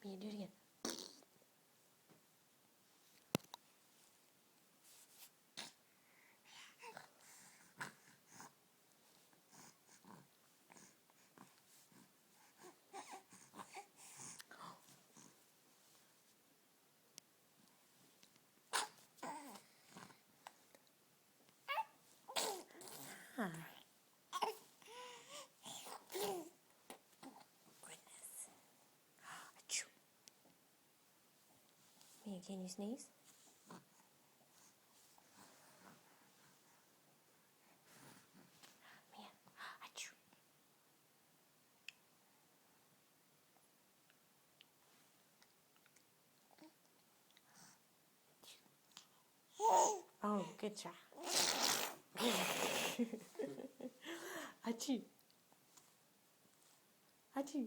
Mia, do it again. Ah. Goodness. Achoo. Mia, can you sneeze? Mia, achoo. Oh, good job. Achoo. Achoo.